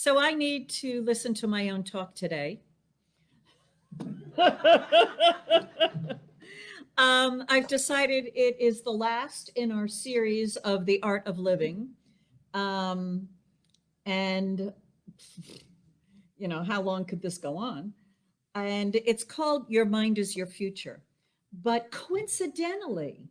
So I need to listen to my own talk today. I've decided it is the last in our series of The Art of Living. Um, and, how long could this go on? And it's called Your Mind is Your Future. But coincidentally,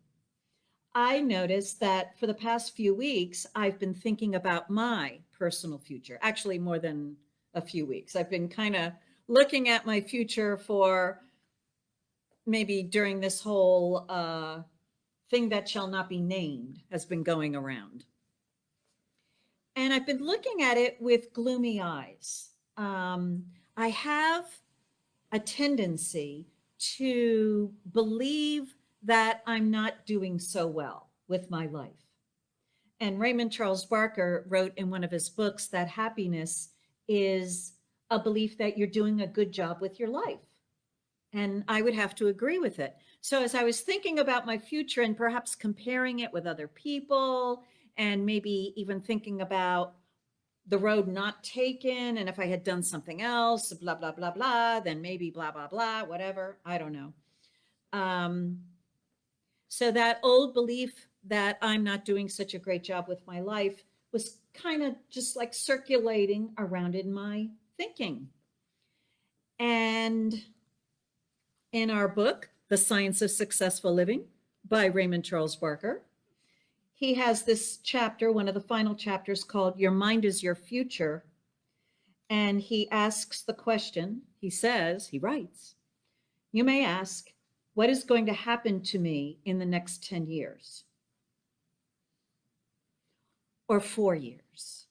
I noticed that for the past few weeks, I've been thinking about my personal future, actually, more than a few weeks. I've been kind of looking at my future for maybe during this whole thing that shall not be named has been going around. And I've been looking at it with gloomy eyes. I have a tendency to believe that I'm not doing so well with my life. And Raymond Charles Barker wrote in one of his books that happiness is a belief that you're doing a good job with your life. And I would have to agree with it. So as I was thinking about my future and perhaps comparing it with other people, and maybe even thinking about the road not taken, and if I had done something else, blah, blah, blah, blah, then maybe blah, blah, blah, whatever. I don't know. So that old belief that I'm not doing such a great job with my life was kind of just like circulating around in my thinking. And in our book, The Science of Successful Living by Raymond Charles Barker, he has this chapter, one of the final chapters, called Your Mind is Your Future. And he asks the question, he writes, you may ask, what is going to happen to me in the next 10 years? Or 4 years?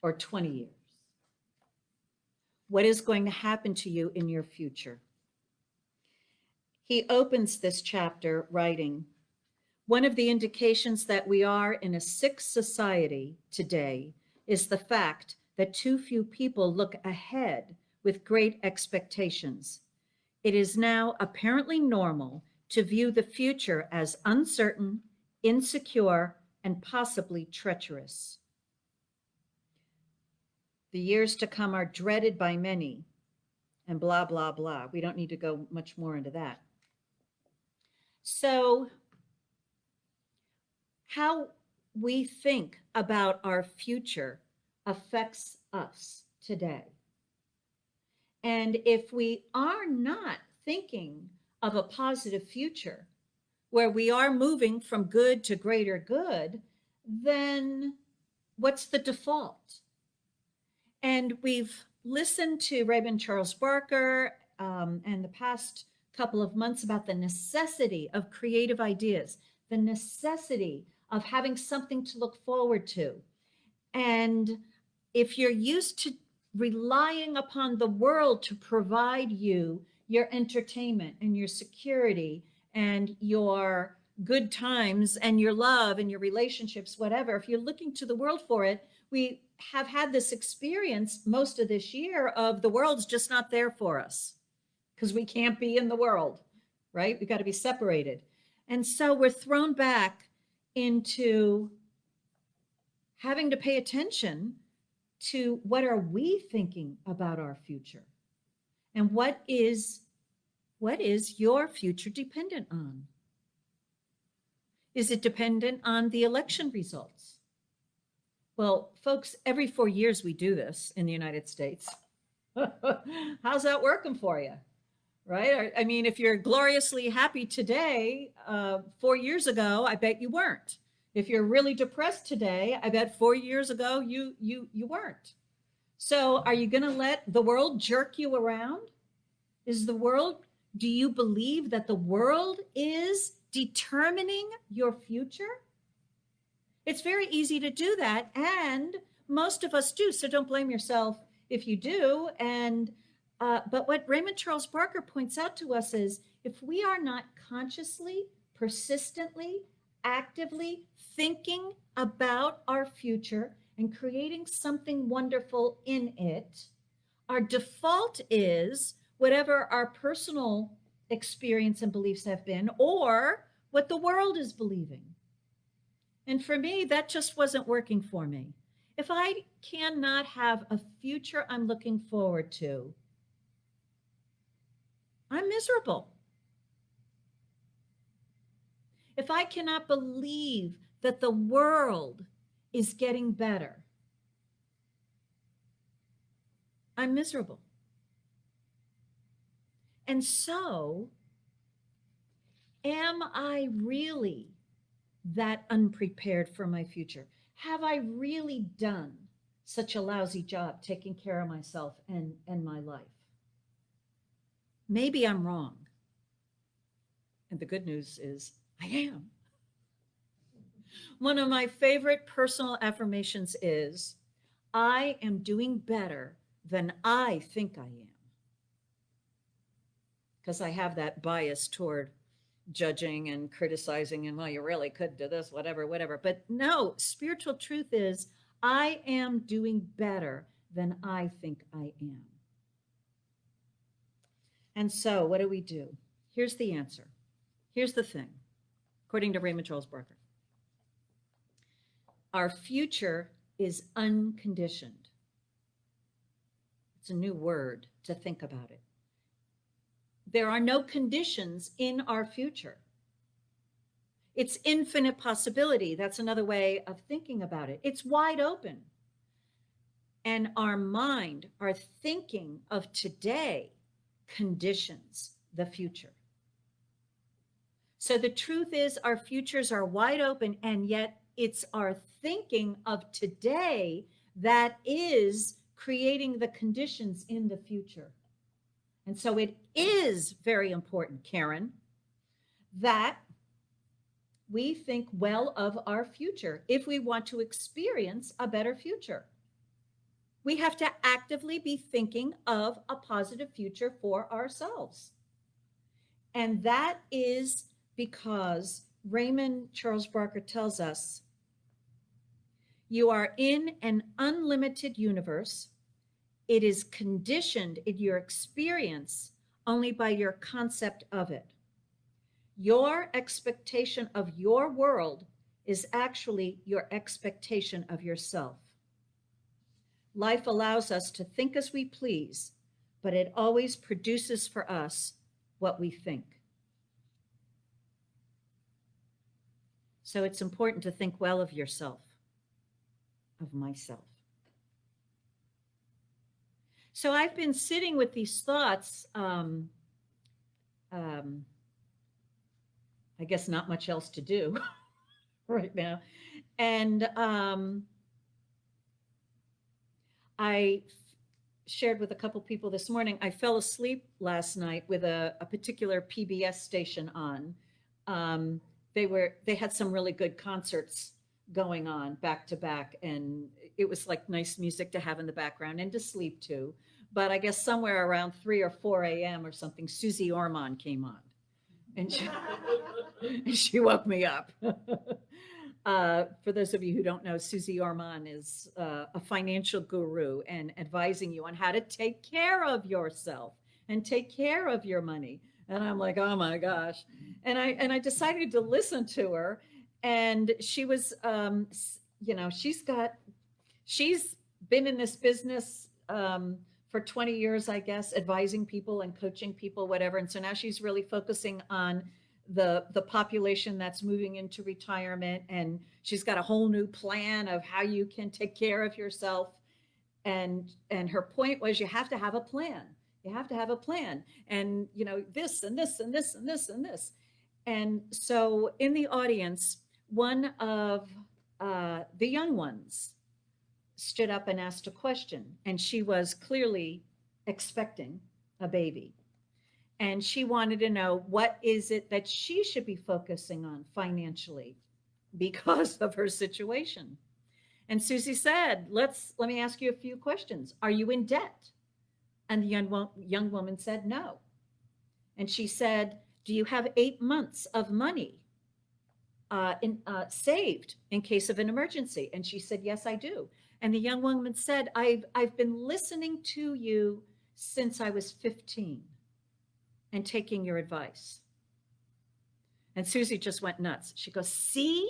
Or 20 years? What is going to happen to you in your future? He opens this chapter writing, one of the indications that we are in a sick society today is the fact that too few people look ahead with great expectations. It is now apparently normal to view the future as uncertain, insecure, and possibly treacherous. The years to come are dreaded by many, and blah, blah, blah. We don't need to go much more into that. So, how we think about our future affects us today. And if we are not thinking of a positive future where we are moving from good to greater good, then what's the default? And we've listened to Raymond Charles Barker and the past couple of months about the necessity of creative ideas, the necessity of having something to look forward to. And if you're used to relying upon the world to provide you your entertainment and your security and your good times and your love and your relationships, whatever, if you're looking to the world for it, we have had this experience most of this year of the world's just not there for us because we can't be in the world, right? We got to be separated. And so we're thrown back into having to pay attention to what are we thinking about our future, and what is your future dependent on? Is it dependent on the election results? Well, folks, every 4 years we do this in the United States. How's that working for you? Right? I mean, if you're gloriously happy today, 4 years ago, I bet you weren't. If you're really depressed today, I bet 4 years ago you weren't. So are you going to let the world jerk you around? Do you believe that the world is determining your future? It's very easy to do that, and most of us do, so don't blame yourself if you do. But what Raymond Charles Barker points out to us is if we are not consciously, persistently, actively thinking about our future and creating something wonderful in it, our default is whatever our personal experience and beliefs have been, or what the world is believing. And for me, that just wasn't working for me. if I cannot have a future I'm looking forward to, I'm miserable. If I cannot believe that the world is getting better, I'm miserable. And so, am I really that unprepared for my future? Have I really done such a lousy job taking care of myself and my life? Maybe I'm wrong. And the good news is I am. One of my favorite personal affirmations is I am doing better than I think I am. Because I have that bias toward judging and criticizing and, well, you really could do this, whatever, whatever. But no, spiritual truth is I am doing better than I think I am. And so what do we do? Here's the answer. Here's the thing, according to Raymond Charles Barker. Our future is unconditioned. It's a new word to think about it. There are no conditions in our future. It's infinite possibility. That's another way of thinking about it. It's wide open. And our mind, our thinking of today conditions the future. So the truth is our futures are wide open, and yet it's our thinking of today that is creating the conditions in the future. And so it is very important, Karen, that we think well of our future if we want to experience a better future. We have to actively be thinking of a positive future for ourselves. And that is because Raymond Charles Barker tells us you are in an unlimited universe. It is conditioned in your experience only by your concept of it. Your expectation of your world is actually your expectation of yourself. Life allows us to think as we please, but it always produces for us what we think. So it's important to think well of yourself, of myself. So I've been sitting with these thoughts. I guess not much else to do right now. And I shared with a couple people this morning, I fell asleep last night with a particular PBS station on. They had some really good concerts going on back to back, and it was like nice music to have in the background and to sleep to. But I guess somewhere around 3 or 4 a.m. or something, Susie Orman came on, and she woke me up. For those of you who don't know, Susie Orman is a financial guru and advising you on how to take care of yourself and take care of your money. And I'm like, oh my gosh. And I decided to listen to her. And she was, she's been in this business for 20 years, I guess, advising people and coaching people, whatever. And so now she's really focusing on the population that's moving into retirement. And she's got a whole new plan of how you can take care of yourself. And her point was you have to have a plan. You have to have a plan. And, this and this and this and this and this. And so in the audience, one of the young ones stood up and asked a question, and she was clearly expecting a baby. And she wanted to know, what is it that she should be focusing on financially because of her situation? And Susie said, let me ask you a few questions. Are you in debt? And the young woman said, no. And she said, do you have 8 months of money saved in case of an emergency? And she said, yes, I do. And the young woman said, I've been listening to you since I was 15 and taking your advice. And Susie just went nuts. She goes, see,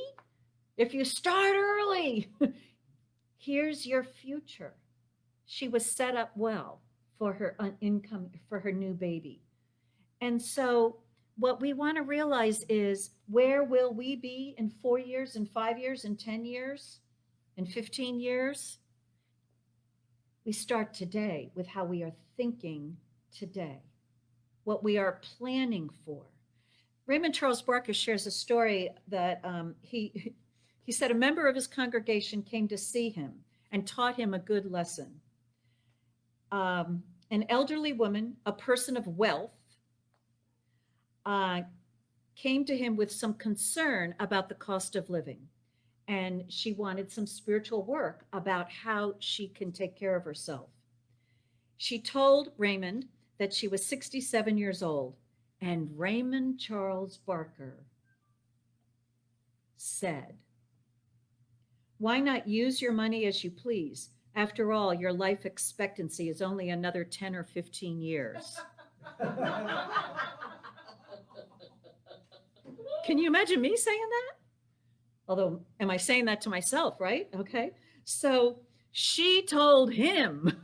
if you start early, Here's your future. She was set up well for her income, for her new baby. And so, what we want to realize is, where will we be in 4 years, in 5 years, in 10 years, in 15 years? We start today with how we are thinking today, what we are planning for. Raymond Charles Barker shares a story that he said a member of his congregation came to see him and taught him a good lesson. An elderly woman, a person of wealth, came to him with some concern about the cost of living. And she wanted some spiritual work about how she can take care of herself. She told Raymond that she was 67 years old. And Raymond Charles Barker said, "Why not use your money as you please? After all, your life expectancy is only another 10 or 15 years." Can you imagine me saying that? Although, am I saying that to myself, right? Okay. So she told him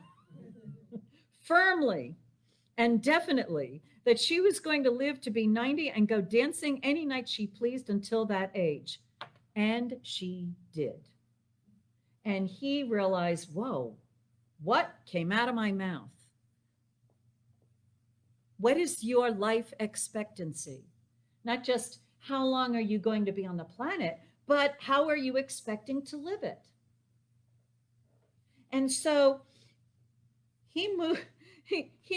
firmly and definitely that she was going to live to be 90 and go dancing any night she pleased until that age. And she did. And he realized, whoa, what came out of my mouth? What is your life expectancy? Not just how long are you going to be on the planet, but how are you expecting to live it? And so he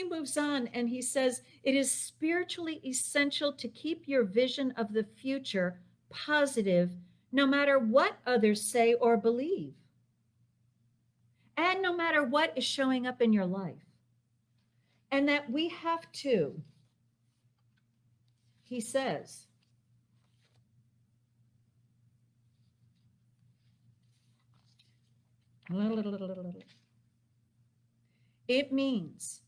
moves on and he says, it is spiritually essential to keep your vision of the future positive, no matter what others say or believe, and no matter what is showing up in your life. And that we have to, he says, it means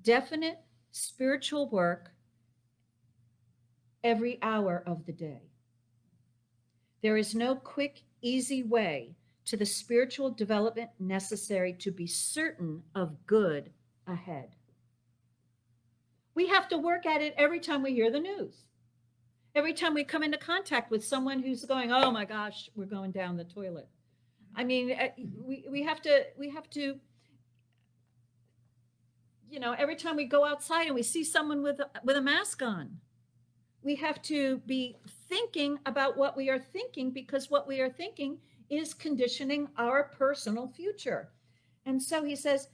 definite spiritual work every hour of the day. There is no quick, easy way to the spiritual development necessary to be certain of good ahead. We have to work at it every time we hear the news. Every time we come into contact with someone who's going, oh my gosh, we're going down the toilet. I mean, we have to, you know, every time we go outside and we see someone with a mask on, we have to be thinking about what we are thinking, because what we are thinking is conditioning our personal future. And so he says,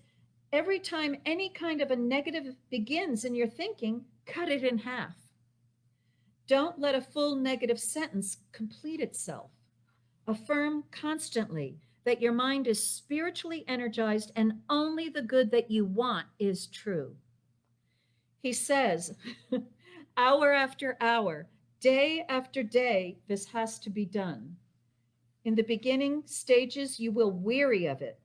every time any kind of a negative begins in your thinking, cut it in half. Don't let a full negative sentence complete itself. Affirm constantly that your mind is spiritually energized and only the good that you want is true. He says, hour after hour, day after day, this has to be done. In the beginning stages, you will weary of it.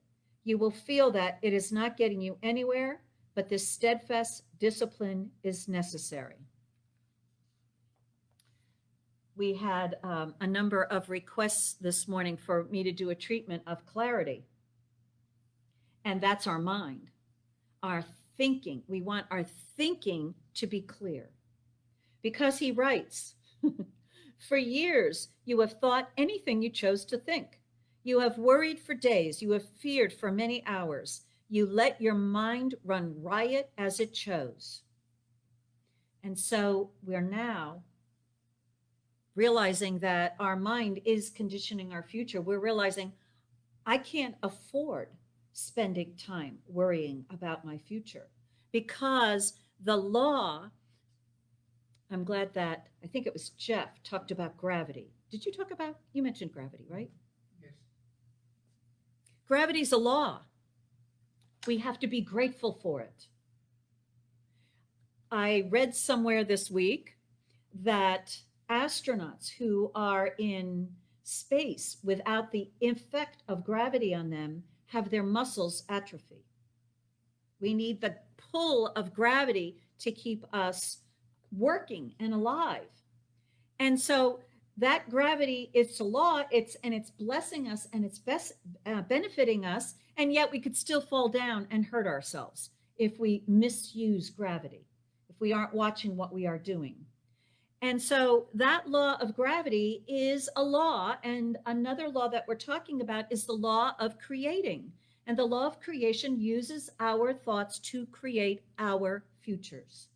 You will feel that it is not getting you anywhere, but this steadfast discipline is necessary. We had a number of requests this morning for me to do a treatment of clarity. And that's our mind, our thinking. We want our thinking to be clear. Because he writes, for years, you have thought anything you chose to think. You have worried for days. You have feared for many hours. You let your mind run riot as it chose. And so we're now realizing that our mind is conditioning our future. We're realizing I can't afford spending time worrying about my future, because the law, I'm glad that, I think it was Jeff talked about gravity. Did you talk about, you mentioned gravity, right? Yes. Gravity's a law. We have to be grateful for it. I read somewhere this week that astronauts who are in space without the effect of gravity on them have their muscles atrophy. We need the pull of gravity to keep us working and alive. And so that gravity, it's a law, it's blessing us, and it's benefiting us, and yet we could still fall down and hurt ourselves if we misuse gravity, if we aren't watching what we are doing. And so that law of gravity is a law. And another law that we're talking about is the law of creating. And the law of creation uses our thoughts to create our futures.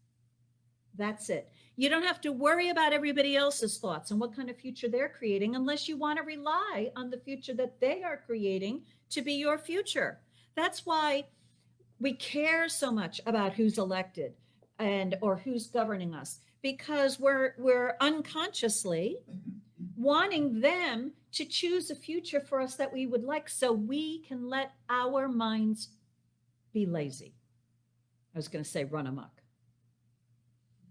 That's it. You don't have to worry about everybody else's thoughts and what kind of future they're creating unless you want to rely on the future that they are creating to be your future. That's why we care so much about who's elected and or who's governing us, because we're unconsciously wanting them to choose a future for us that we would like, so we can let our minds be lazy. I was going to say run amok.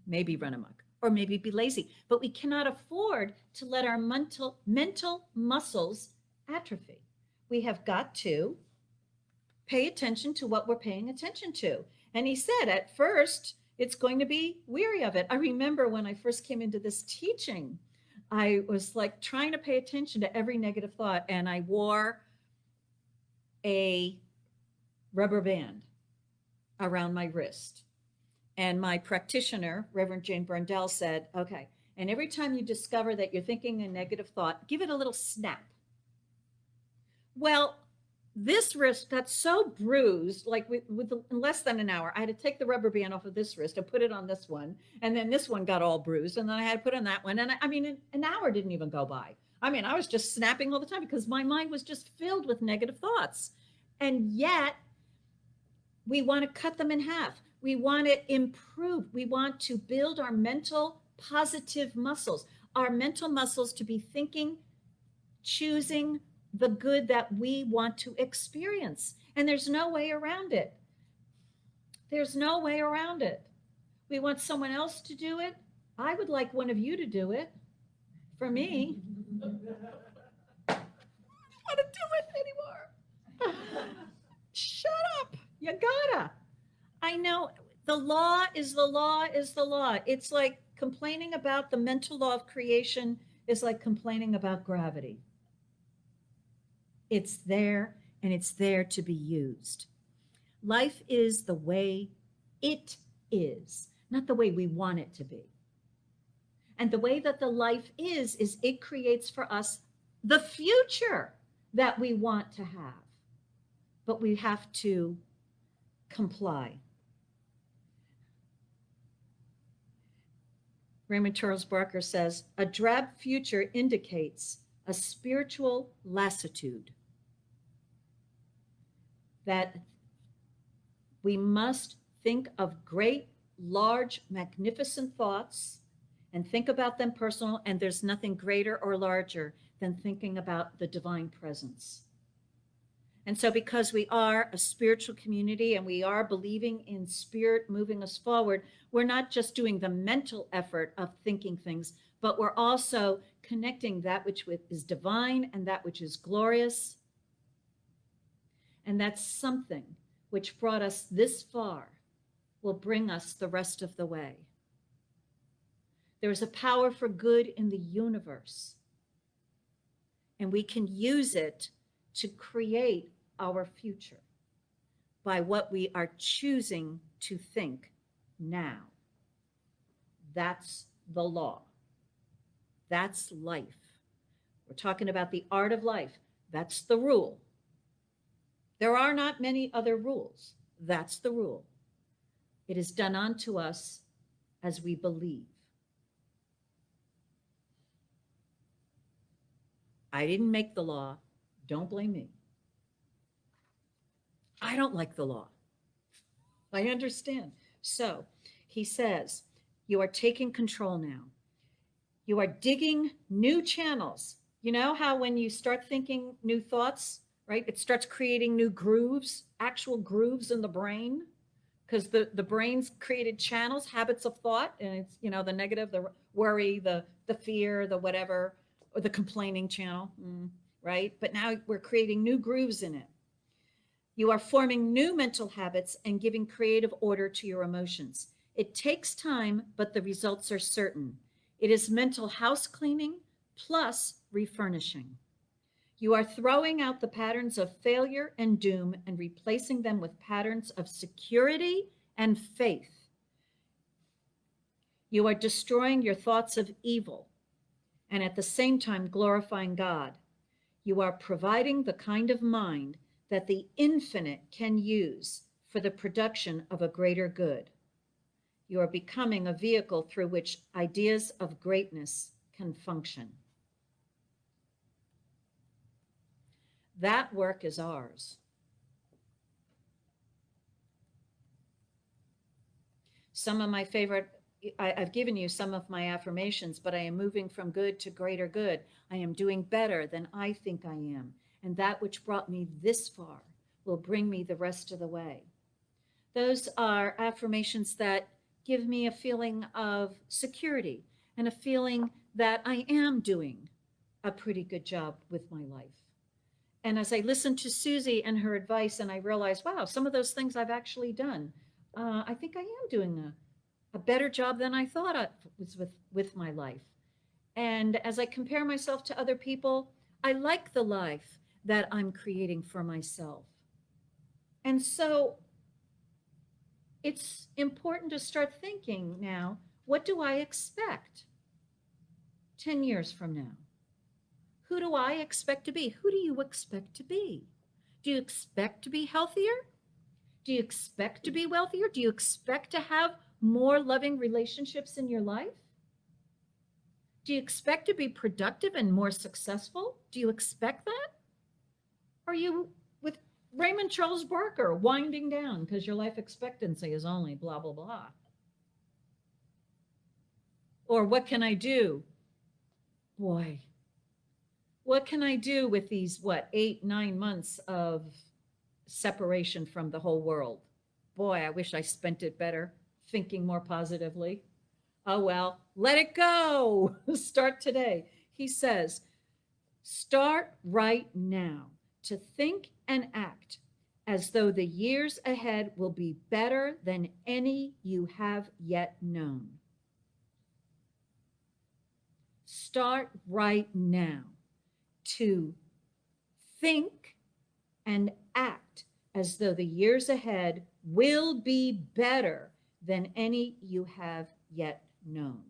Maybe run amok, or maybe be lazy, but we cannot afford to let our mental muscles atrophy. We have got to pay attention to what we're paying attention to. And he said at first, it's going to be weary of it. I remember when I first came into this teaching, I was like trying to pay attention to every negative thought, and I wore a rubber band around my wrist. And my practitioner, Reverend Jane Brundell, said, okay, and every time you discover that you're thinking a negative thought, give it a little snap. Well, this wrist got so bruised, like in less than an hour. I had to take the rubber band off of this wrist and put it on this one. And then this one got all bruised. And then I had to put on that one. And I mean, an hour didn't even go by. I mean, I was just snapping all the time because my mind was just filled with negative thoughts. And yet, we want to cut them in half. We want to improve. We want to build our mental positive muscles, our mental muscles to be thinking, choosing the good that we want to experience. And there's no way around it. There's no way around it. We want someone else to do it. I would like one of you to do it for me. I don't want to do it anymore. Shut up. You gotta. I know the law is the law is the law. It's like complaining about the mental law of creation is like complaining about gravity. It's there, and it's there to be used. Life is the way it is, not the way we want it to be. And the way that the life is it creates for us the future that we want to have. But we have to comply. Raymond Charles Barker says, a drab future indicates a spiritual lassitude. That we must think of great, large, magnificent thoughts and think about them personal, and there's nothing greater or larger than thinking about the divine presence. And so because we are a spiritual community and we are believing in spirit moving us forward, we're not just doing the mental effort of thinking things, but we're also connecting that which is divine and that which is glorious. And that's something which brought us this far will bring us the rest of the way. There is a power for good in the universe, and we can use it to create our future by what we are choosing to think now. That's the law. That's life. We're talking about the art of life. That's the rule. There are not many other rules. That's the rule. It is done unto us as we believe. I didn't make the law. Don't blame me. I don't like the law. I understand. So he says, you are taking control now. You are digging new channels. You know how when you start thinking new thoughts, right? It starts creating new grooves, actual grooves in the brain, because the brain's created channels, habits of thought, and it's, you know, the negative, the worry, the fear, the whatever, or the complaining channel, right? But now we're creating new grooves in it. You are forming new mental habits and giving creative order to your emotions. It takes time, but the results are certain. It is mental house cleaning, plus refurnishing. You are throwing out the patterns of failure and doom and replacing them with patterns of security and faith. You are destroying your thoughts of evil and at the same time glorifying God. You are providing the kind of mind that the infinite can use for the production of a greater good. You are becoming a vehicle through which ideas of greatness can function. That work is ours. Some of my favorite, I've given you some of my affirmations, but I am moving from good to greater good. I am doing better than I think I am. And that which brought me this far will bring me the rest of the way. Those are affirmations that give me a feeling of security and a feeling that I am doing a pretty good job with my life. And as I listened to Susie and her advice, and I realized, wow, some of those things I've actually done, I think I am doing a better job than I thought I was with my life. And as I compare myself to other people, I like the life that I'm creating for myself. And so it's important to start thinking now, what do I expect 10 years from now? Who do I expect to be? Who do you expect to be? Do you expect to be healthier? Do you expect to be wealthier? Do you expect to have more loving relationships in your life? Do you expect to be productive and more successful? Do you expect that? Are you with Raymond Charles Barker winding down because your life expectancy is only blah, blah, blah? Or what can I do? Boy, what can I do with these, 8-9 months of separation from the whole world? Boy, I wish I spent it better, thinking more positively. Oh, well, let it go. Start today. He says, start right now to think and act as though the years ahead will be better than any you have yet known. Start right now to think and act as though the years ahead will be better than any you have yet known.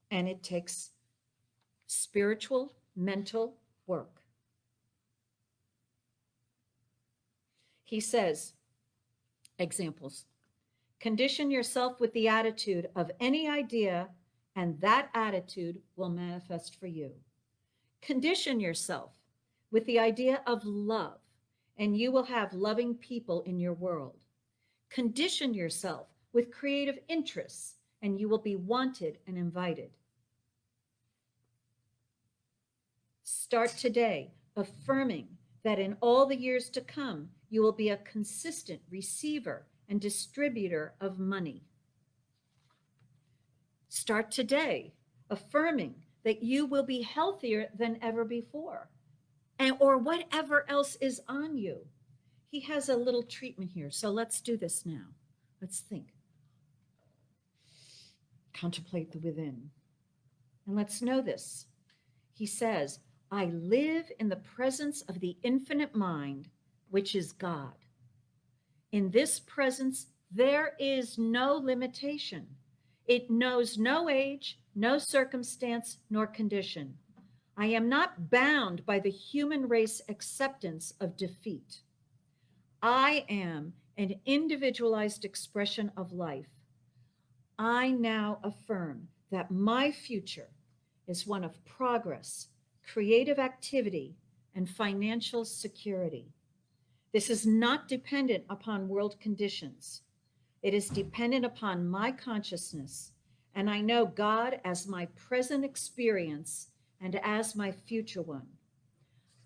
And it takes spiritual, mental work. He says, examples, condition yourself with the attitude of any idea, and that attitude will manifest for you. Condition yourself with the idea of love, and you will have loving people in your world. Condition yourself with creative interests, and you will be wanted and invited. Start today affirming that in all the years to come, you will be a consistent receiver and distributor of money. Start today affirming that you will be healthier than ever before, or whatever else is on you. He has a little treatment here, so let's do this now. Let's think. Contemplate the within. And let's know this. He says, I live in the presence of the infinite mind, which is God. In this presence, there is no limitation. It knows no age, no circumstance, nor condition. I am not bound by the human race acceptance of defeat. I am an individualized expression of life. I now affirm that my future is one of progress, creative activity, and financial security. This is not dependent upon world conditions. It is dependent upon my consciousness, and I know God as my present experience and as my future one.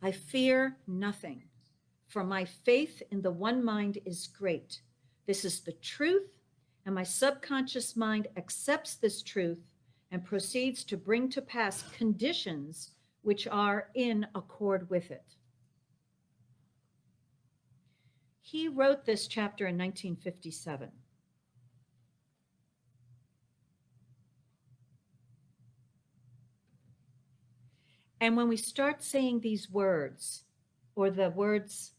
I fear nothing, for my faith in the one mind is great. This is the truth, and my subconscious mind accepts this truth and proceeds to bring to pass conditions which are in accord with it. He wrote this chapter in 1957. And when we start saying these words, or the words,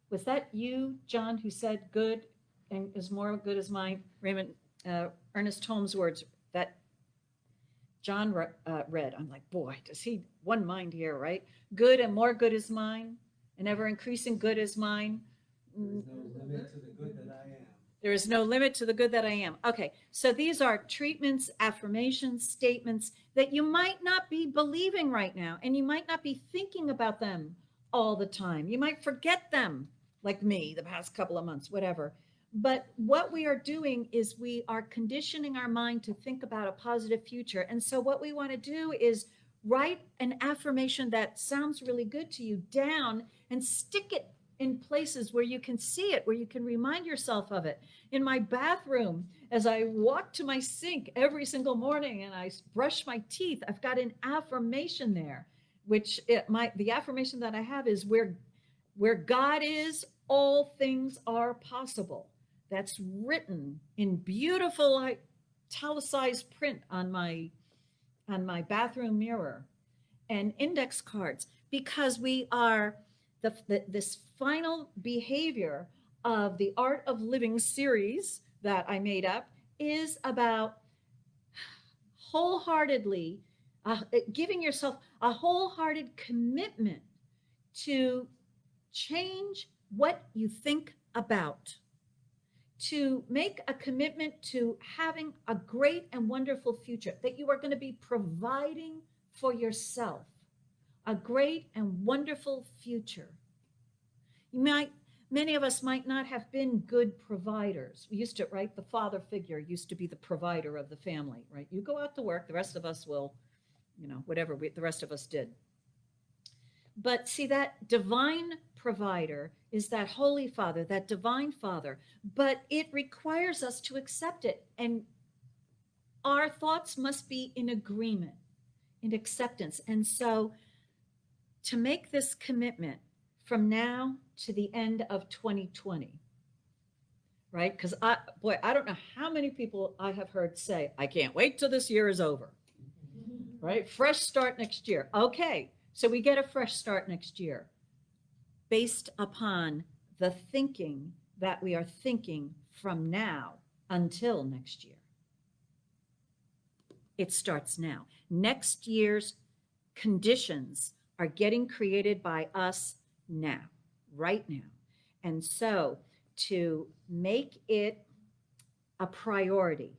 was that you, John, who said good and is more good as mine? Raymond, Ernest Holmes' words that John read. I'm like, boy, does he one mind here, right? Good and more good is mine, and ever increasing good is mine. There is no limit to the good that I am. Okay, so these are treatments, affirmations, statements that you might not be believing right now, and you might not be thinking about them all the time. You might forget them, like me, the past couple of months, whatever. But what we are doing is we are conditioning our mind to think about a positive future. And so, what we want to do is write an affirmation that sounds really good to you down and stick it in places where you can see it, where you can remind yourself of it. In my bathroom, as I walk to my sink every single morning and I brush my teeth, I've got an affirmation there, which the affirmation that I have is where God is, all things are possible. That's written in beautiful italicized print on my bathroom mirror, and index cards, because we are this final behavior of the Art of Living series that I made up is about wholeheartedly giving yourself a wholehearted commitment to change what you think about, to make a commitment to having a great and wonderful future, that you are going to be providing for yourself a great and wonderful future. Many of us might not have been good providers. We used to, right? The father figure used to be the provider of the family, right? You go out to work, the rest of us will, whatever the rest of us did. But see, that divine provider is that Holy Father, that divine Father, but it requires us to accept it. And our thoughts must be in agreement, in acceptance. And so to make this commitment from now to the end of 2020, right? Because I don't know how many people I have heard say, I can't wait till this year is over, right? Fresh start next year. Okay, so we get a fresh start next year based upon the thinking that we are thinking from now until next year. It starts now. Next year's conditions are getting created by us now, right now. And so to make it a priority,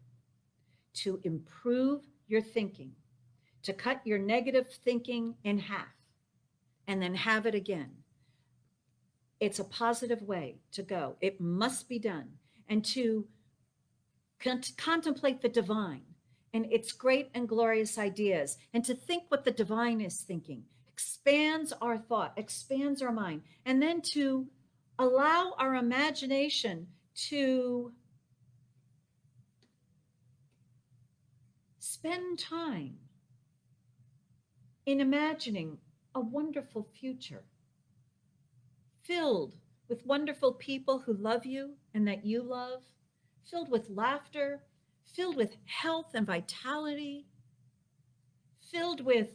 to improve your thinking, to cut your negative thinking in half and then have it again. It's a positive way to go. It must be done. And to contemplate the divine and its great and glorious ideas, and to think what the divine is thinking expands our thought, expands our mind, and then to allow our imagination to spend time in imagining a wonderful future filled with wonderful people who love you and that you love, filled with laughter, filled with health and vitality, filled with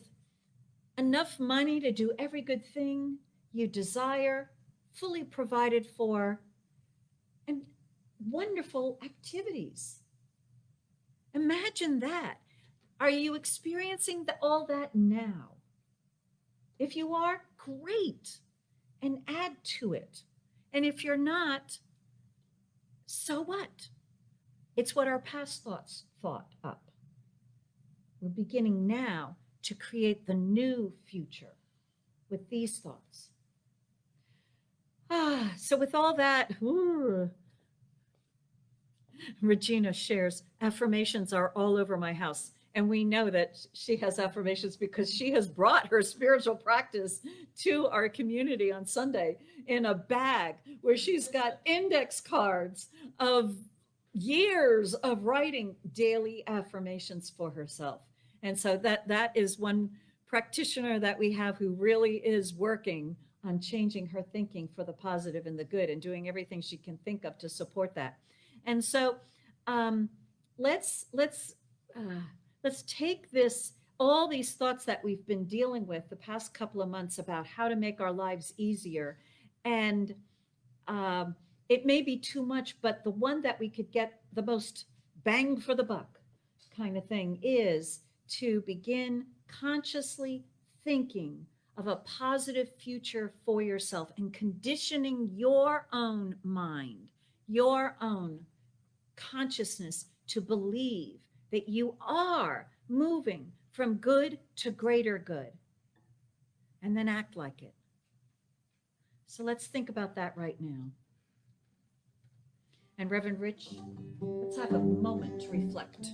enough money to do every good thing you desire, fully provided for, and wonderful activities. Imagine that. Are you experiencing all that now? If you are, great, and add to it. And if you're not, so what? It's what our past thoughts thought up. We're beginning now to create the new future with these thoughts. So with all that, Regina shares, affirmations are all over my house. And we know that she has affirmations because she has brought her spiritual practice to our community on Sunday in a bag where she's got index cards of years of writing daily affirmations for herself. And so that is one practitioner that we have who really is working on changing her thinking for the positive and the good and doing everything she can think of to support that. And so let's take this all these thoughts that we've been dealing with the past couple of months about how to make our lives easier. And um, it may be too much, but the one that we could get the most bang for the buck kind of thing is to begin consciously thinking of a positive future for yourself and conditioning your own mind, your own consciousness to believe that you are moving from good to greater good, and then act like it. So let's think about that right now. And Reverend Rich, let's have a moment to reflect.